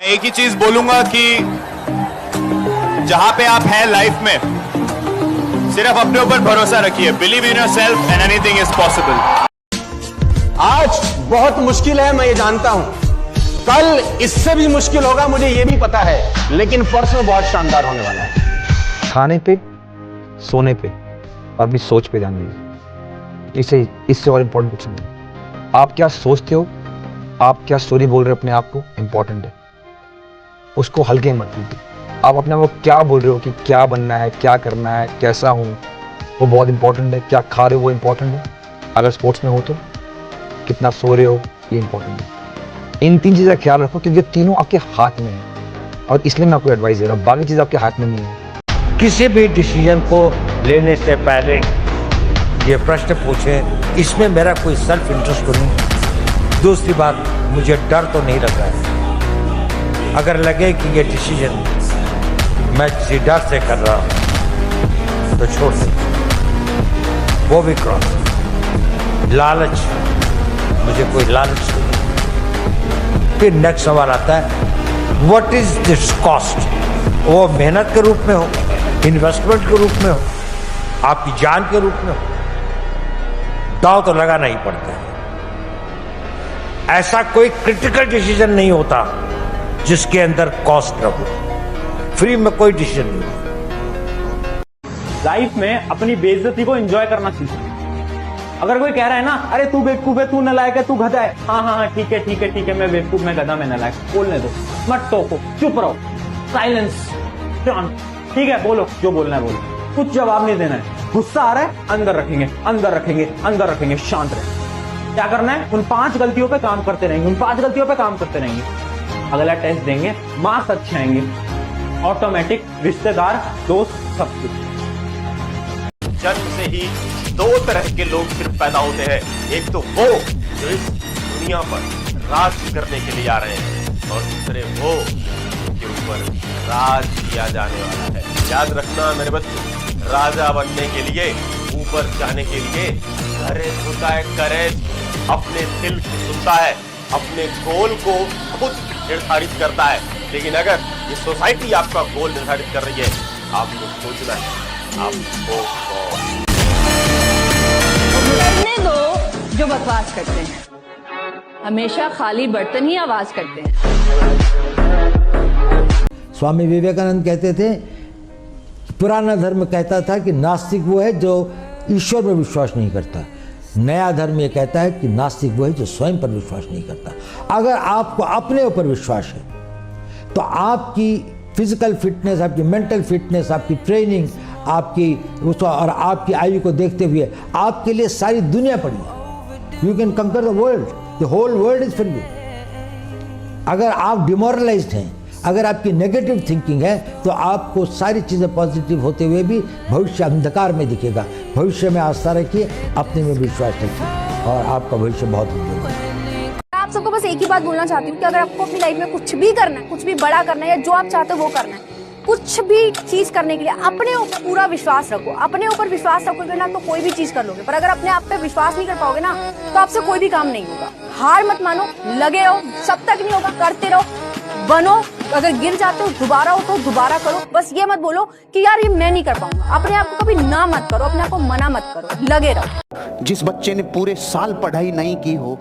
एक ही चीज बोलूंगा कि जहां पे आप हैं लाइफ में, सिर्फ अपने ऊपर भरोसा रखिए। Believe in yourself and anything is possible. आज बहुत मुश्किल है, मैं ये जानता हूं। कल इससे भी मुश्किल होगा, मुझे ये भी पता है, लेकिन परसों बहुत शानदार होने वाला है। खाने पे, सोने पे और अपनी सोच पे ध्यान दीजिए। इससे और इम्पोर्टेंट कुछ नहीं। आप क्या सोचते हो, आप क्या स्टोरी बोल रहे हो अपने आप को, इम्पोर्टेंट है। उसको हल्के मत लीजिए। आप अपने आप को क्या बोल रहे हो कि क्या बनना है, क्या करना है, कैसा हूँ, वो बहुत इंपॉर्टेंट है। क्या खा रहे हो वो इम्पोर्टेंट है, अगर स्पोर्ट्स में हो तो। कितना सो रहे हो ये इम्पोर्टेंट है। इन तीन चीज़ें का ख्याल रखो क्योंकि तीनों आपके हाथ में है, और इसलिए मैं आपको एडवाइस दे रहा हूँ। बाकी चीज़ आपके हाथ में नहीं है। किसी भी डिसीजन को लेने से पहले ये प्रश्न पूछें, इसमें मेरा कोई सेल्फ इंटरेस्ट तो नहीं। दूसरी बात, मुझे डर तो नहीं लग रहा है। अगर लगे कि ये डिसीजन मैं किसी डर से कर रहा हूं तो छोड़ दे, वो भी क्रॉस। लालच, मुझे कोई लालच नहीं। फिर नेक्स्ट सवाल आता है, व्हाट इज दिस कॉस्ट? वो मेहनत के रूप में हो, इन्वेस्टमेंट के रूप में हो, आपकी जान के रूप में हो, दांव तो लगाना ही पड़ता है। ऐसा कोई क्रिटिकल डिसीजन नहीं होता जिसके अंदर कॉस्ट न हो। फ्री में कोई डिसीजन नहीं हो। लाइफ में अपनी बेइज्जती को एंजॉय करना सीखो। अगर कोई कह रहा है ना, अरे तू बेवकूफ है, तू नालायक है, तू गधा है, हाँ ठीक है, मैं बेवकूफ, मैं गधा, मैं नालायक, बोलने दो, मत टोको, चुप रहो, साइलेंस, शांत। ठीक है, बोलो जो बोलना है बोलो, कुछ जवाब नहीं देना है। गुस्सा आ रहा है, अंदर रखेंगे, शांत रहे। क्या करना है, उन 5 गलतियों पे काम करते रहेंगे। अगला टेस्ट देंगे, मार्क्स अच्छे आएंगे, ऑटोमेटिक रिश्तेदार, दोस्त, सब कुछ। जन्म से ही 2 तरह के लोग सिर्फ पैदा होते हैं। एक तो वो जो इस दुनिया पर राज करने के लिए आ रहे हैं, और दूसरे वो जिनके ऊपर राज किया जाने वाला है। याद रखना मेरे बच्चों, राजा बनने के लिए, ऊपर जाने के लिए करेज होता है। करेज अपने दिल की सुनता है, अपने गोल को खुद निर्धारित करता है। लेकिन अगर ये सोसाइटी आपका गोल निर्धारित कर रही है, आपको सोचना है आपको करने दो जो बकवास करते हैं। हमेशा खाली बर्तन ही आवाज करते हैं। स्वामी विवेकानंद कहते थे, पुराना धर्म कहता था कि नास्तिक वो है जो ईश्वर में विश्वास नहीं करता। नया धर्म ये कहता है कि नास्तिक वो है जो स्वयं पर विश्वास नहीं करता। अगर आपको अपने ऊपर विश्वास है तो आपकी फिजिकल फिटनेस, आपकी मेंटल फिटनेस, आपकी ट्रेनिंग, आपकी और आपकी आयु को देखते हुए आपके लिए सारी दुनिया पड़ी है। You can conquer the world, the whole world is for you. अगर आप डिमोरलाइज्ड हैं, अगर आपकी नेगेटिव थिंकिंग है, तो आपको सारी चीज़ें पॉजिटिव होते हुए भी भविष्य अंधकार में दिखेगा। भविष्य में आस्था रखिए, अपने में विश्वास रखिए, और आपका भविष्य बहुत उज्जवल है। आप सबको बस एक ही बात बोलना चाहती हूँ कि अगर आपको अपनी लाइफ में कुछ भी करना है, कुछ भी बड़ा करना है, या जो आप चाहते हो वो करना है, कुछ भी चीज करने के लिए अपने ऊपर पूरा विश्वास रखो। अपने ऊपर विश्वास रखोगे ना तो कोई भी चीज कर लोगे, पर अगर अपने आप पे विश्वास नहीं कर पाओगे ना तो आपसे कोई भी काम नहीं होगा। हार मत मानो, लगे रहो, सब तक नहीं होगा, करते रहो, बनो। अगर गिर जाते हो दोबारा उठो, दोबारा करो। बस ये मत बोलो कि यार ये मैं नहीं कर पाऊंगा। अपने आप को कभी ना मत करो, अपने आप को मना मत करो, लगे रहो। जिस बच्चे ने पूरे साल पढ़ाई नहीं की हो,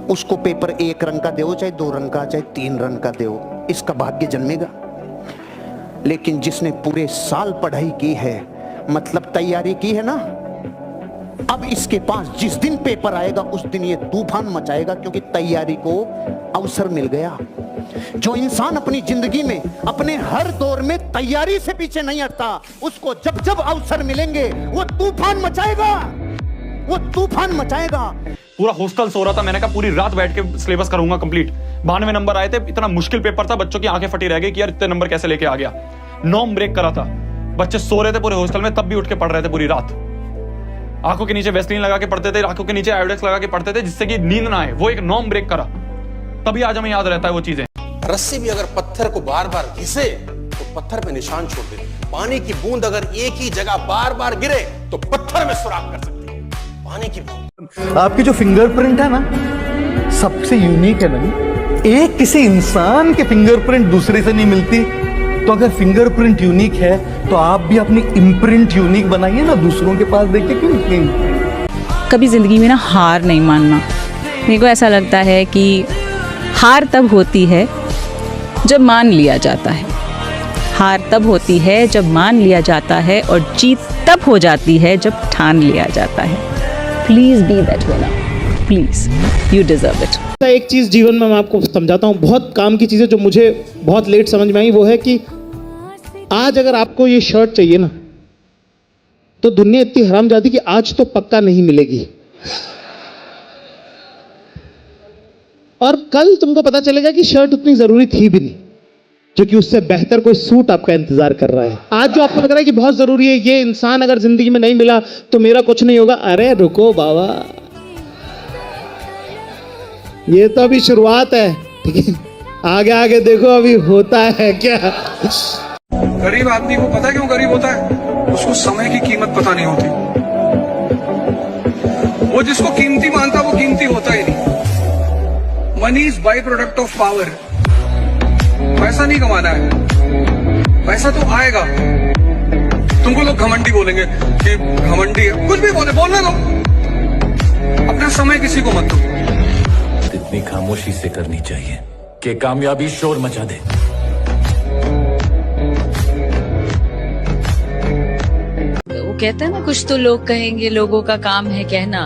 उसको पेपर 1 रंग का दो, चाहे 2 रंग का, चाहे 3 रंग का दो, इसका भाग्य जन्मेगा। लेकिन जिसने पूरे साल पढ़ाई की है, मतलब तैयारी की है ना, अब इसके पास जिस दिन पेपर आएगा उस दिन ये तूफान मचाएगा, क्योंकि तैयारी को अवसर मिल गया। जो इंसान अपनी जिंदगी में अपने हर दौर में तैयारी से पीछे नहीं हटता, उसको जब जब अवसर मिलेंगे वो तूफान मचाएगा। पूरा हॉस्टल सो रहा था, मैंने कहा पूरी रात बैठ के सिलेबस करूंगा कंप्लीट। 92 नंबर आए थे, इतना मुश्किल पेपर था, बच्चों की आंखें फटी रह गई कि यार इतने नंबर कैसे लेके आ गया। नॉर्म ब्रेक करा था, बच्चे सो रहे थे पूरे हॉस्टल में, तब भी उठ के पढ़ रहे थे पूरी रात। आंखों के नीचे वेस्लिन लगा के पढ़ते थे, आंखों के नीचे आयोडेक्स लगा के पढ़ते थे, जिससे कि नींद ना आए। वो एक नॉर्म ब्रेक करा, तभी आज हमें याद रहता है वो चीजें। रस्सी भी अगर पत्थर को बार बार घिसे तो पत्थर में निशान छोड़ देती है। पानी की बूंद अगर एक ही जगह बार बार गिरे तो पत्थर में सुराख कर सकती है। पानी की बूंद। आपकी जो फिंगरप्रिंट है ना, सबसे यूनिक है ना। एक किसी इंसान के फिंगरप्रिंट दूसरे से नहीं मिलती, तो अगर फिंगरप्रिंट यूनिक है तो आप भी अपनी इम्प्रिंट यूनिक बनाइए ना, दूसरों के पास देख के क्यों निकलेंगे? कभी ज़िंदगी में ना हार नहीं मानना। मेरे को ऐसा लगता है कि हार तब होती है जब मान लिया जाता है, हार तब होती है जब मान लिया जाता है, और जीत तब हो जाती है जब ठान लिया जाता है। Please be that winner, please, you deserve it. एक चीज़ जीवन में मैं आपको समझाता हूँ, बहुत काम की चीज़ें जो मुझे बहुत लेट समझ में आई, वो है कि आज अगर आपको ये शर्ट चाहिए ना, तो दुनिया इतनी हरामजादी कि आज तो पक्का नहीं मिलेगी, और कल तुमको पता चलेगा कि शर्ट उतनी जरूरी थी भी नहीं, क्योंकि उससे बेहतर कोई सूट आपका इंतजार कर रहा है। आज जो आपको लग रहा है कि बहुत जरूरी है, ये इंसान अगर जिंदगी में नहीं मिला तो मेरा कुछ नहीं होगा, अरे रुको बाबा, ये तो अभी शुरुआत है, ठीक है? आगे आगे देखो अभी होता है क्या। गरीब आदमी को पता क्यों गरीब होता है? उसको समय की कीमत पता नहीं होती। वो जिसको कीमती मानता वो कीमती होता ही नहीं। Money is by product of power. पैसा नहीं कमाना है, पैसा तो आएगा। तुमको लोग घमंडी बोलेंगे कि घमंडी है, कुछ भी बोलने दो, अपना समय किसी को मत दो। इतनी खामोशी से करनी चाहिए कि कामयाबी शोर मचा दे। वो कहते हैं ना, कुछ तो लोग कहेंगे, लोगों का काम है कहना।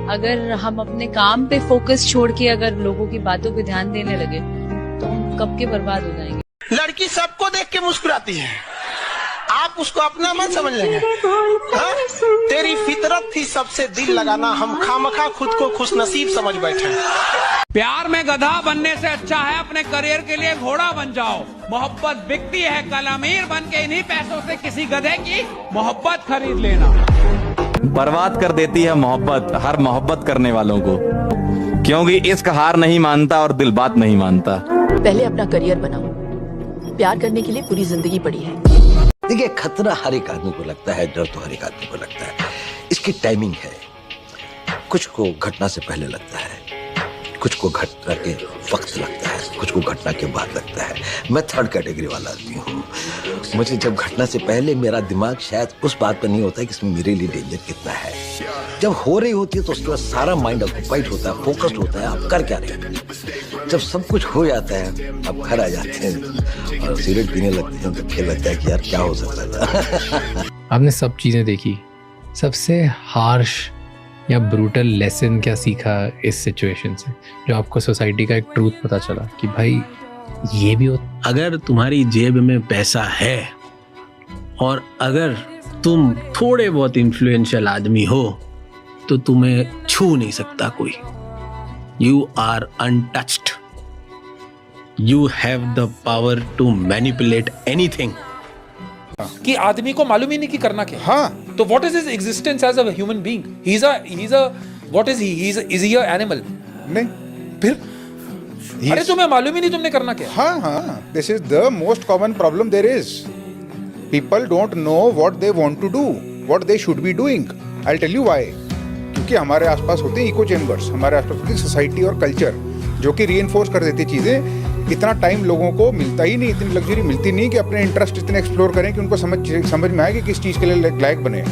अगर हम अपने काम पे फोकस छोड़ के अगर लोगों की बातों पे ध्यान देने लगे तो हम कब के बर्बाद हो जाएंगे। लड़की सबको देख के मुस्कुराती है, आप उसको अपना मत समझ लेंगे। हाँ? तेरी फितरत थी सबसे दिल लगाना, हम खामखा खुद को खुशनसीब समझ बैठे। प्यार में गधा बनने से अच्छा है अपने करियर के लिए घोड़ा बन जाओ। मोहब्बत बिकती है, कल अमीर बन के इन्हीं पैसों से किसी गधे की मोहब्बत खरीद लेना। बर्बाद कर देती है मोहब्बत हर मोहब्बत करने वालों को, क्योंकि इश्क हार नहीं मानता और दिल बात नहीं मानता। पहले अपना करियर बनाओ, प्यार करने के लिए पूरी जिंदगी पड़ी है। देखिए, खतरा हर एक आदमी को लगता है, डर तो हर एक आदमी को लगता है। इसकी टाइमिंग है, कुछ को घटना से पहले लगता है, कुछ को घटना के वक्त लगता है, कुछ को घटना के बाद लगता है। मैं थर्ड कैटेगरी वाला आदमी हूँ। मुझे जब घटना से पहले मेरा दिमाग शायद उस बात पर नहीं होता है कि इसमें मेरे लिए डेंजर कितना है। जब हो रही होती है तो उसके बाद सारा माइंड ऑक्यूपाइड होता है, फोकस्ड होता है, आप कर क्या रहे हैं। जब सब कुछ हो जाता है, आप घर आ जाते हैं और सिगरेट पीने लगते हैं, तो फिर लगता है कि यार क्या हो सकता था। आपने सब चीज़ें देखी, सबसे हार्श या ब्रूटल लेसन क्या सीखा इस सिचुएशन से, जो आपको सोसाइटी का एक ट्रूथ पता चला कि भाई ये भी हो। अगर तुम्हारी जेब में पैसा है और अगर तुम थोड़े बहुत इन्फ्लुएंशियल आदमी हो तो तुम्हें छू नहीं सकता कोई। You are untouched, you have the power to manipulate anything. कि आदमी को मालूम ही नहीं कि करना क्या। हाँ, तो what is his existence as a human being? He is a what is he? Is he a animal? नहीं, फिर अरे तुम्हें मालूम ही नहीं तुमने करना क्या। हाँ, this is the most common problem there is. People don't know what they want to do, what they should be doing. I will tell you why. क्योंकि हमारे आसपास होते हैं इको चेम्बर्स, हमारे आसपास होती है सोसाइटी और कल्चर, जो कि रीइंफोर्स कर देती चीजें। इतना टाइम लोगों को मिलता ही नहीं, इतनी लग्जरी मिलती नहीं कि अपने इंटरेस्ट इतने एक्सप्लोर करें कि उनको समझ में आए कि किस चीज़ के लिए लायक बने।